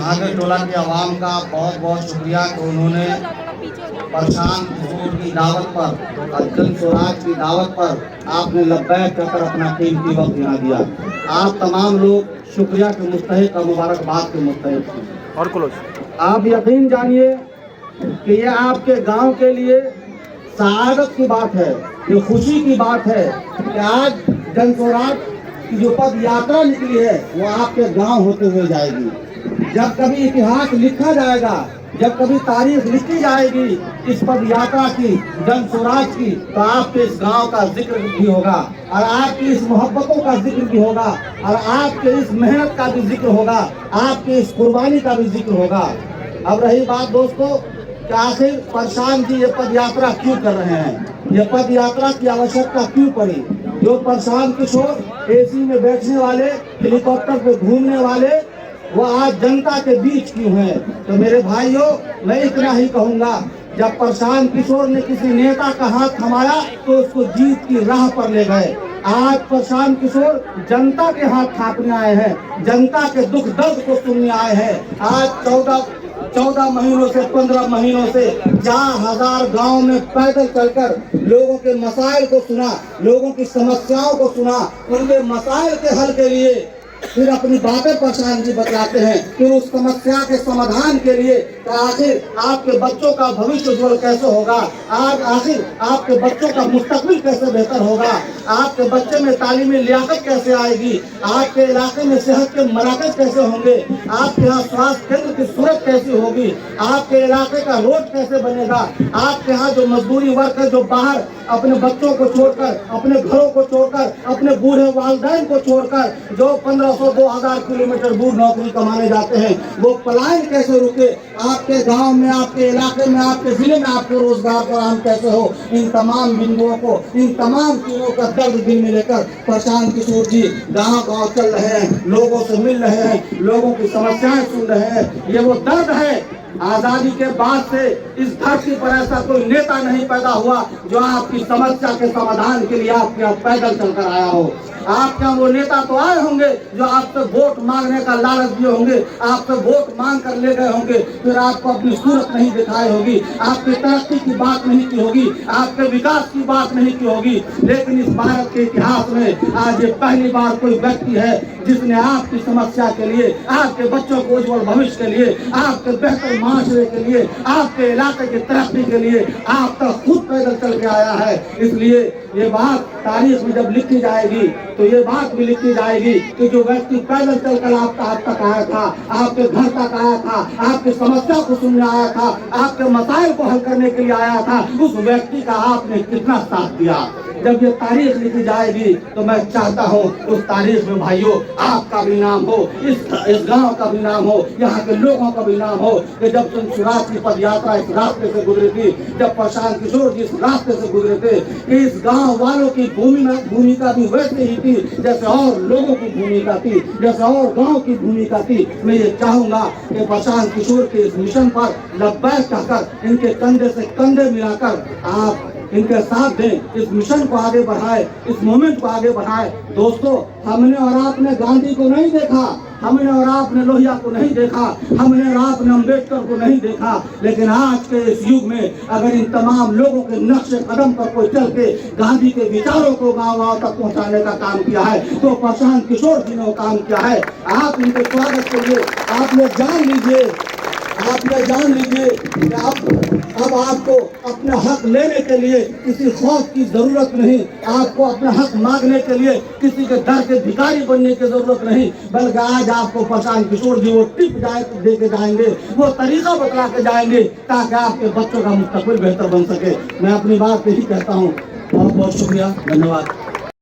भागल टोला के आवाम का बहुत बहुत शुक्रिया कि उन्होंने प्रशांत किशोर की दावत पर और जन स्वराज की दावत पर आपने लब्बैक कहकर अपना कीमती वक्त यहाँ दिया। आप तमाम लोग शुक्रिया के मुस्तहिक और मुबारकबाद के मुस्तहिक हैं। और आप यकीन जानिए कि ये आपके गांव के लिए सआदत की बात है, ये खुशी की बात है कि आज जन स्वराज की जो पद यात्रा निकली है वो आपके गांव होते हुए जाएगी। जब कभी इतिहास लिखा जाएगा, जब कभी तारीख लिखी जाएगी इस पद यात्रा की, जन स्वराज की, तो आपके इस गांव का जिक्र भी होगा और आपकी इस मोहब्बतों का जिक्र भी होगा और आपके इस मेहनत का भी जिक्र होगा, आपकी इस कुर्बानी का भी जिक्र होगा। अब रही बात दोस्तों कि आखिर प्रशांत जी ये पद यात्रा क्यों कर रहे हैं, ये पद यात्रा की आवश्यकता क्यों पड़ी। जो प्रशांत किशोर एसी में बैठने वाले, हेलीकॉप्टर पे घूमने वाले, वो आज जनता के बीच क्यों हैं। तो मेरे भाइयों, मैं इतना ही कहूँगा, जब प्रशांत किशोर ने किसी नेता का हाथ थमाया तो उसको जीत की राह पर ले गए। आज प्रशांत किशोर जनता के हाथ थापने आए हैं, जनता के दुख दर्द को सुनने आए हैं। आज 14 महीनों से 15 महीनों से 4000 गांव में पैदल चलकर लोगों के मसाइल को सुना, लोगों की समस्याओं को सुना, उनके मसाइल के हल के लिए फिर अपनी बातें प्रशांत जी बतलाते हैं, फिर उस समस्या के समाधान के लिए आखिर आपके बच्चों का भविष्य उज्जवल कैसे होगा, आज आखिर आपके बच्चों का मुस्तकबिल कैसे बेहतर होगा, आपके बच्चे में तालीमी लियाकत कैसे आएगी, आपके इलाके में सेहत के मराकज कैसे होंगे, आपके यहाँ स्वास्थ्य केंद्र की सूरत कैसी होगी, आपके इलाके का रोड कैसे बनेगा, आपके यहाँ जो मजदूरी वर्ग है, जो बाहर अपने बच्चों को छोड़कर, अपने घरों को छोड़कर, अपने बूढ़े वालिदैन को छोड़कर जो 1500-2000 किलोमीटर दूर नौकरी कमाने जाते हैं, वो पलायन कैसे रुके, आपके गांव में, आपके इलाके में, आपके जिले में आपको रोजगार फराहम कैसे हो। इन तमाम बिंदुओं को, इन तमाम चीजों का दर्द दिल में लेकर प्रशांत किशोर जी गांव गांव चल रहे हैं, लोगों से मिल रहे हैं, लोगों की समस्याएं सुन रहे हैं। ये वो दर्द है। आजादी के बाद से इस धरती पर ऐसा कोई नेता नहीं पैदा हुआ जो आपकी समस्या के समाधान के लिए आपके यहाँ पैदल चलकर आया हो। आपके यहाँ वो नेता तो आए होंगे जो आपसे वोट मांगने का लालच दिए होंगे, आपसे वोट मांग कर ले गए होंगे, फिर आपको अपनी सूरत नहीं दिखाई होगी, आपकी तरक्की की बात नहीं की होगी, आपके विकास की बात नहीं की होगी। लेकिन इस भारत के इतिहास में आज ये पहली बार कोई व्यक्ति है जिसने आपकी समस्या के लिए, आपके बच्चों को उज्जवल भविष्य के लिए, आपके बेहतर माशरे के लिए, आपके इलाके की तरक्की के लिए आप तक खुद पैदल चल के आया है। इसलिए ये बात तारीख में जब लिखी जाएगी तो ये बात भी लिखी जाएगी कि जो व्यक्ति पैदल चलकर आपका हाथ तक आया था, आपके घर तक आया था, आपकी समस्या को सुनने आया था, आपके मसाइल को हल करने के लिए आया था, उस व्यक्ति का आपने कितना साथ दिया। जब ये तारीख लिखी जाएगी तो मैं चाहता हूँ उस तारीख में भाइयों आपका भी नाम हो, इस गांव का भी नाम हो, यहाँ के लोगों का भी नाम हो कि जब जन स्वराज की पद यात्रा इस रास्ते से गुजरी थी, जब प्रशांत किशोर जी इस रास्ते से गुजरे थे, इस गांव वालों की भूमिका भी वैसे ही थी जैसे और लोगों की भूमिका थी, जैसे और गांव की भूमिका थी। मैं ये चाहूंगा कि प्रशांत किशोर के इस मिशन पर लब्बैक कहकर इनके कंधे से कंधे मिलाकर आप इनके साथ दें, इस मिशन को आगे बढ़ाए, इस मूवमेंट को आगे बढ़ाए। दोस्तों, हमने और आपने गांधी को नहीं देखा, हमने और आपने लोहिया को नहीं देखा, हमने और आपने अम्बेडकर को नहीं देखा, लेकिन आज के इस युग में अगर इन तमाम लोगों के नक्शे कदम पर कोई चल के गांधी के विचारों को गाँव-गाँव तक पहुंचाने का काम किया है तो प्रशांत किशोर जी ने वो काम किया है। आप इनके स्वागत के लिए आप लोग जान लीजिए कि अब आपको अपना हक लेने के लिए किसी खौफ की जरूरत नहीं, आपको अपना हक मांगने के लिए किसी के डर के भिखारी बनने की जरूरत नहीं, बल्कि आज आपको प्रशांत किशोर जी वो टिप दे के जाएंगे, वो तरीका बतला के जाएंगे ताकि आपके बच्चों का मुस्तकबिल बेहतर बन सके। मैं अपनी बात यही कहता हूँ। बहुत बहुत शुक्रिया, धन्यवाद।